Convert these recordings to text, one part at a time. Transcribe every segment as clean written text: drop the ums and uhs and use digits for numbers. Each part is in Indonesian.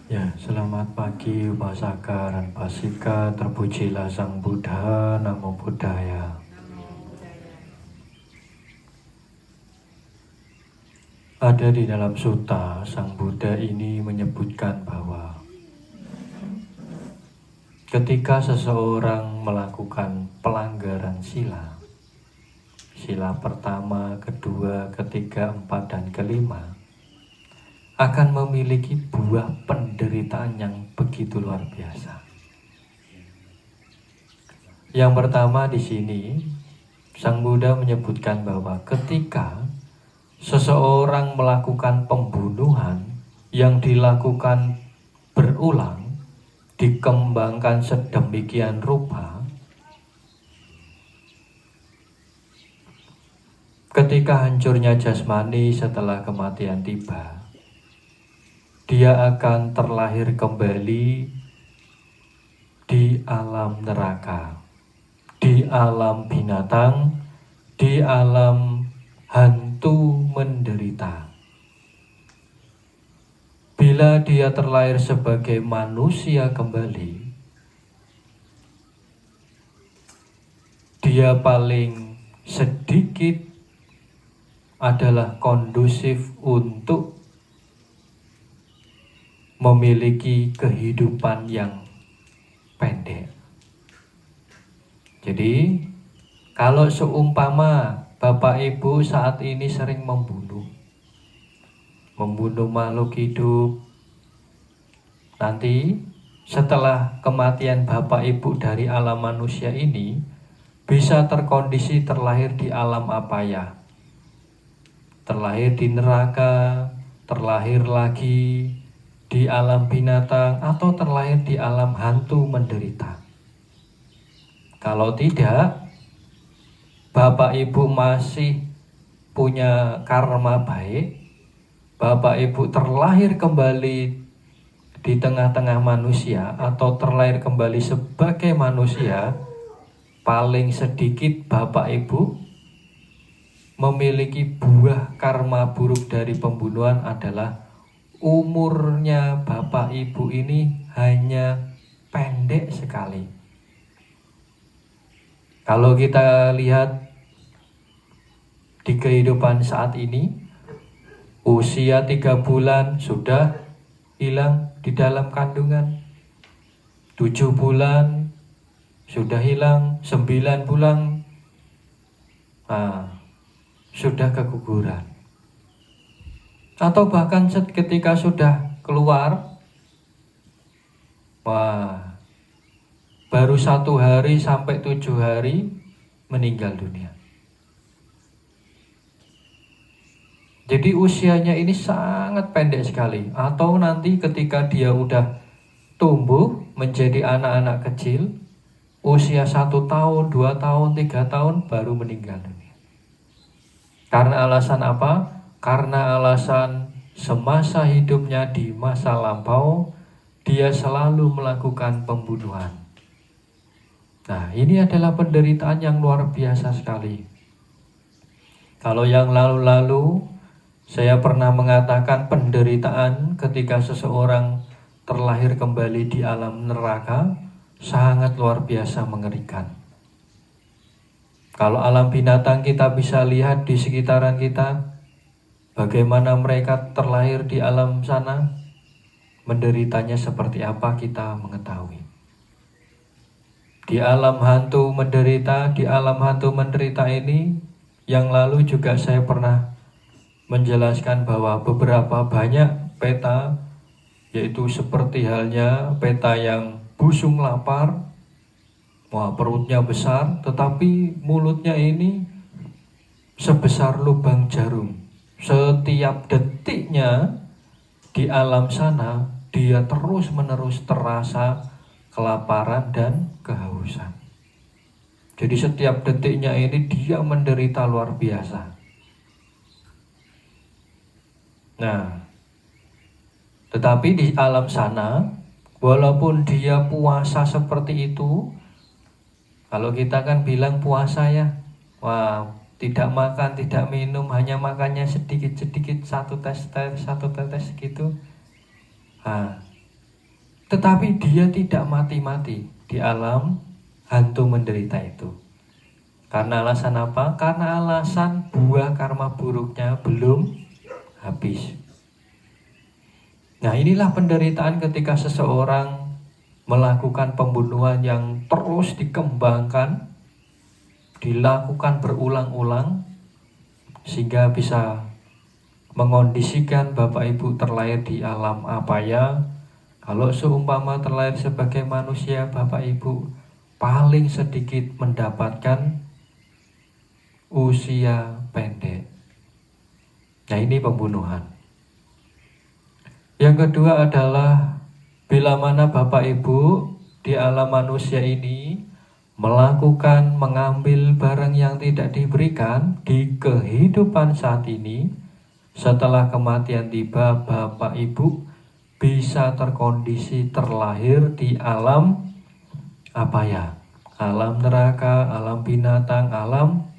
Ya, selamat pagi Upasaka dan Pasika, terpujilah Sang Buddha, Namo Buddhaya. Ada di dalam sutta, Sang Buddha ini menyebutkan bahwa ketika seseorang melakukan pelanggaran sila, sila pertama, kedua, ketiga, empat, dan kelima, akan memiliki buah penderitaan yang begitu luar biasa. Yang pertama di sini, Sang Buddha menyebutkan bahwa ketika seseorang melakukan pembunuhan yang dilakukan berulang, dikembangkan sedemikian rupa, ketika hancurnya jasmani setelah kematian tiba, dia akan terlahir kembali di alam neraka, di alam binatang, di alam hantu menderita. Bila dia terlahir sebagai manusia kembali, dia paling sedikit adalah kondusif untuk memiliki kehidupan yang pendek. Jadi, kalau seumpama Bapak Ibu saat ini sering membunuh makhluk hidup, nanti setelah kematian Bapak Ibu dari alam manusia ini, bisa terkondisi terlahir di alam apa ya? Terlahir di neraka, terlahir lagi di alam binatang, atau terlahir di alam hantu menderita. Kalau tidak, Bapak Ibu masih punya karma baik, Bapak Ibu terlahir kembali di tengah-tengah manusia atau terlahir kembali sebagai manusia, paling sedikit Bapak Ibu memiliki buah karma buruk dari pembunuhan adalah umurnya Bapak Ibu ini hanya pendek sekali. Kalau kita lihat di kehidupan saat ini, usia 3 bulan sudah hilang di dalam kandungan, 7 bulan sudah hilang, 9 bulan sudah keguguran. Atau bahkan ketika sudah keluar, baru 1 hari sampai 7 hari meninggal dunia. Jadi usianya ini sangat pendek sekali. Atau nanti ketika dia udah tumbuh menjadi anak-anak kecil, usia 1 tahun, 2 tahun, 3 tahun baru meninggal dunia. Karena alasan apa? Karena alasan semasa hidupnya di masa lampau, dia selalu melakukan pembunuhan. Nah, ini adalah penderitaan yang luar biasa sekali. Kalau yang lalu-lalu, saya pernah mengatakan penderitaan ketika seseorang terlahir kembali di alam neraka sangat luar biasa mengerikan. Kalau alam binatang kita bisa lihat di sekitaran kita, bagaimana mereka terlahir di alam sana, menderitanya seperti apa kita mengetahui. Di alam hantu menderita ini, yang lalu juga saya pernah menjelaskan bahwa beberapa banyak peta, yaitu seperti halnya peta yang busung lapar, perutnya besar, tetapi mulutnya ini sebesar lubang jarum. Setiap detiknya di alam sana, dia terus-menerus terasa kelaparan dan kehausan. Jadi setiap detiknya ini dia menderita luar biasa. Nah, tetapi di alam sana, walaupun dia puasa seperti itu, kalau kita kan bilang puasa ya, tidak makan, tidak minum, hanya makannya sedikit-sedikit, 1 tetes gitu. Tetapi dia tidak mati-mati di alam hantu menderita itu. Karena alasan apa? Karena alasan buah karma buruknya belum habis. Nah, inilah penderitaan ketika seseorang melakukan pembunuhan yang terus dikembangkan, dilakukan berulang-ulang, sehingga bisa mengondisikan Bapak Ibu terlahir di alam apa ya. Kalau seumpama terlahir sebagai manusia, Bapak Ibu paling sedikit mendapatkan usia pendek. Nah, ini pembunuhan. Yang kedua adalah bila mana Bapak Ibu di alam manusia ini mengambil barang yang tidak diberikan di kehidupan saat ini, setelah kematian tiba, Bapak Ibu bisa terkondisi terlahir di alam apa ya? Alam neraka, alam binatang, alam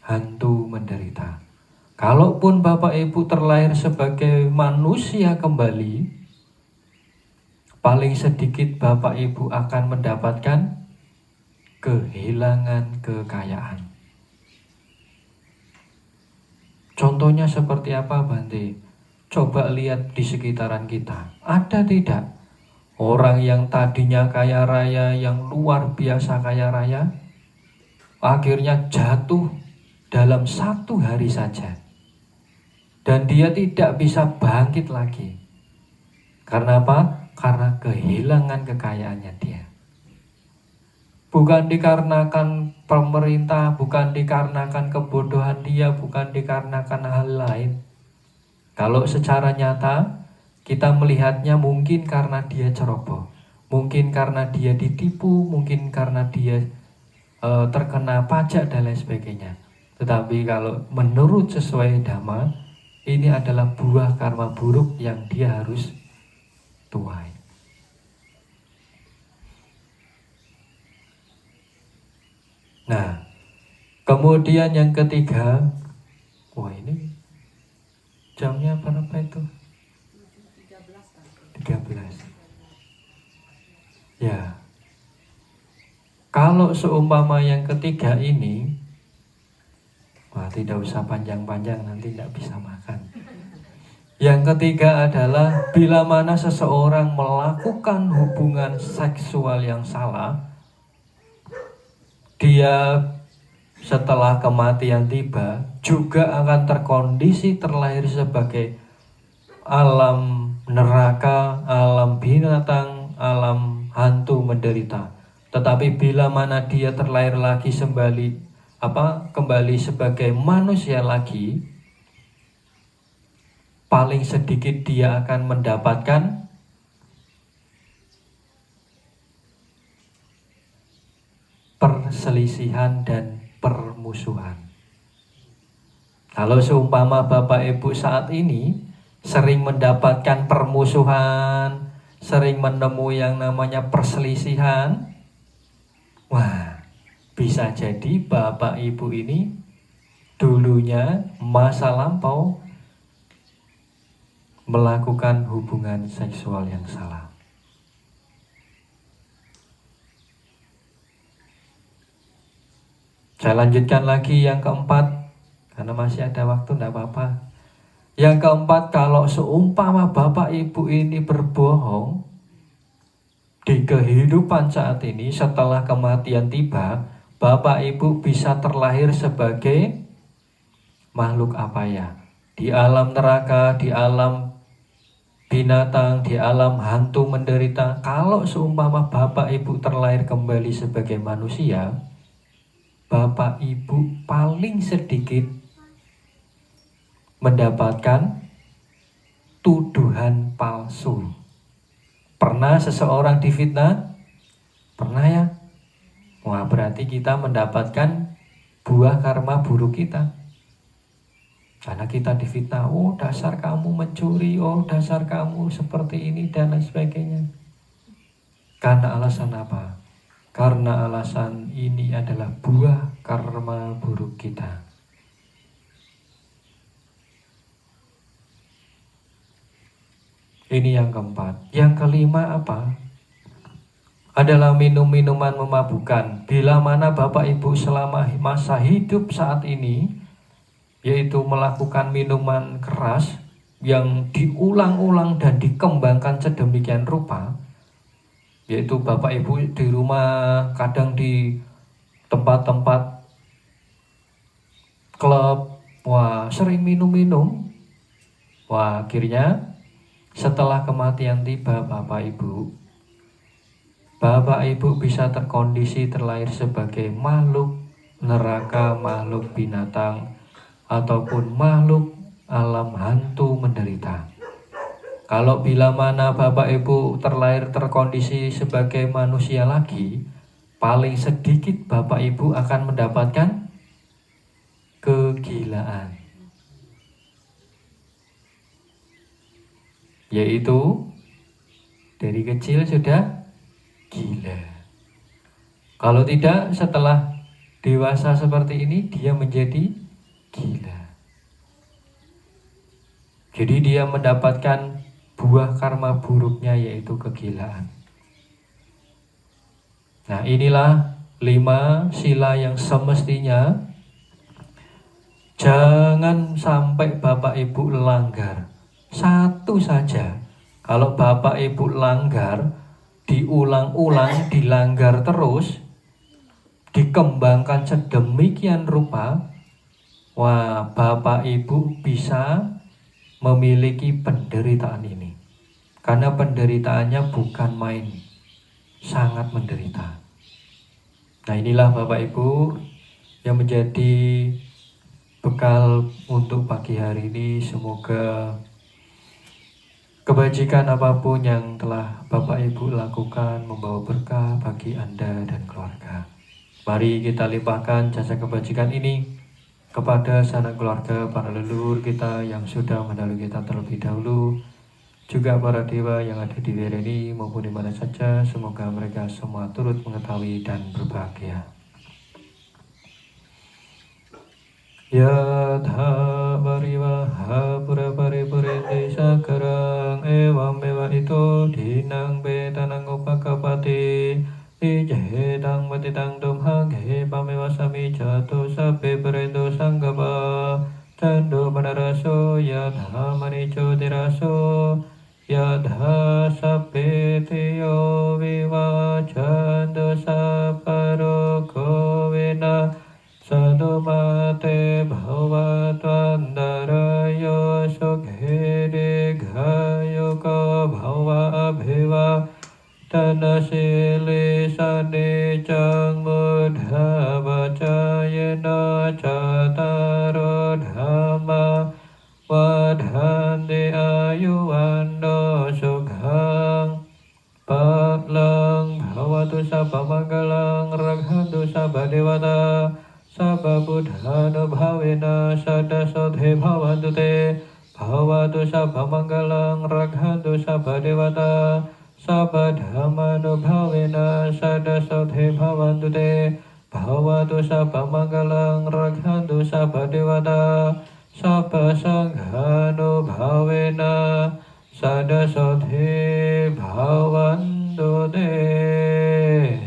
hantu menderita. Kalaupun Bapak Ibu terlahir sebagai manusia kembali, paling sedikit Bapak Ibu akan mendapatkan kehilangan kekayaan. Contohnya seperti apa, Bante? Coba lihat di sekitaran kita. Ada tidak orang yang tadinya kaya raya, yang luar biasa kaya raya, akhirnya jatuh dalam 1 hari saja, dan dia tidak bisa bangkit lagi. Karena apa? Karena kehilangan kekayaannya dia. Bukan dikarenakan pemerintah, bukan dikarenakan kebodohan dia, bukan dikarenakan hal lain. Kalau secara nyata kita melihatnya mungkin karena dia ceroboh, mungkin karena dia ditipu, mungkin karena dia terkena pajak dan lain sebagainya. Tetapi kalau menurut sesuai Dhamma, ini adalah buah karma buruk yang dia harus tuai. Nah, kemudian yang ketiga, wah ini jamnya berapa itu? 13. Ya, kalau seumpama yang ketiga ini, wah tidak usah panjang-panjang, nanti tidak bisa makan. Yang ketiga adalah bila mana seseorang melakukan hubungan seksual yang salah, dia setelah kematian tiba juga akan terkondisi terlahir sebagai alam neraka, alam binatang, alam hantu menderita. Tetapi bila mana dia terlahir lagi kembali sebagai manusia lagi, paling sedikit dia akan mendapatkan perselisihan dan permusuhan. Kalau seumpama Bapak Ibu saat ini sering mendapatkan permusuhan, sering menemui yang namanya perselisihan, wah, bisa jadi Bapak Ibu ini dulunya masa lampau melakukan hubungan seksual yang salah. Saya lanjutkan lagi yang keempat, karena masih ada waktu, tidak apa-apa. Yang keempat, kalau seumpama Bapak Ibu ini berbohong di kehidupan saat ini, setelah kematian tiba, Bapak Ibu bisa terlahir sebagai makhluk apa ya? Di alam neraka, di alam binatang, di alam hantu menderita. Kalau seumpama Bapak Ibu terlahir kembali sebagai manusia, Bapak Ibu paling sedikit mendapatkan tuduhan palsu. Pernah seseorang difitnah? Pernah ya? Wah, berarti kita mendapatkan buah karma buruk kita. Karena kita difitnah, oh dasar kamu mencuri, oh dasar kamu seperti ini dan lain sebagainya. Karena alasan apa? Karena alasan ini adalah buah karma buruk kita. Ini yang keempat. Yang kelima apa? Adalah minum-minuman memabukkan. Bila mana Bapak Ibu selama masa hidup saat ini, yaitu melakukan minuman keras yang diulang-ulang dan dikembangkan sedemikian rupa, yaitu Bapak Ibu di rumah, kadang di tempat-tempat klub, wah sering minum-minum, wah akhirnya setelah kematian tiba Bapak Ibu bisa terkondisi terlahir sebagai makhluk neraka, makhluk binatang, ataupun makhluk alam hantu menderita. Kalau bila mana Bapak Ibu terlahir terkondisi sebagai manusia lagi, paling sedikit Bapak Ibu akan mendapatkan kegilaan, yaitu dari kecil sudah gila. Kalau tidak, setelah dewasa seperti ini dia menjadi gila. Jadi dia mendapatkan buah karma buruknya, yaitu kegilaan. Nah, inilah 5 sila yang semestinya jangan sampai Bapak Ibu langgar. Satu saja. Kalau Bapak Ibu langgar, diulang-ulang, dilanggar terus, dikembangkan sedemikian rupa, wah, Bapak Ibu bisa memiliki penderitaan ini. Karena penderitaannya bukan main, sangat menderita. Nah, inilah Bapak Ibu yang menjadi bekal untuk pagi hari ini. Semoga kebajikan apapun yang telah Bapak Ibu lakukan membawa berkah bagi Anda dan keluarga. Mari kita limpahkan jasa kebajikan ini kepada sanak keluarga, para leluhur kita yang sudah mendahului kita terlebih dahulu, juga para dewa yang ada di daerah ini maupun di mana saja. Semoga mereka semua turut mengetahui dan berbahagia. Yatha varivaha pura paripurente sakarang evam meva ito dinang betanang upakapati ijetang matitang tumhang hepameva sami jatuh sape perendo sanggapa cando manaraso yatha manico tiraso yatha sape tiyo viva cando saparo kovena Sadu mate bhavatandarayo sukhede gayo ka bhava abhiva tanasili sanicang mudha vacayana cataro dhamma vadhanti ayuwano sukhang patlang bhavatu sabba manggalang raghantu sabba devata Sabba buddhano bhavena sada sodhe bhavantu te bhavatu sabba manggalang raghantu sabba devata sabba dhammano bhavena sada sodhe bhavantu te bhavatu sabba manggalang raghantu sabba devata sabba sanghano bhavena sada sodhe bhavantu te.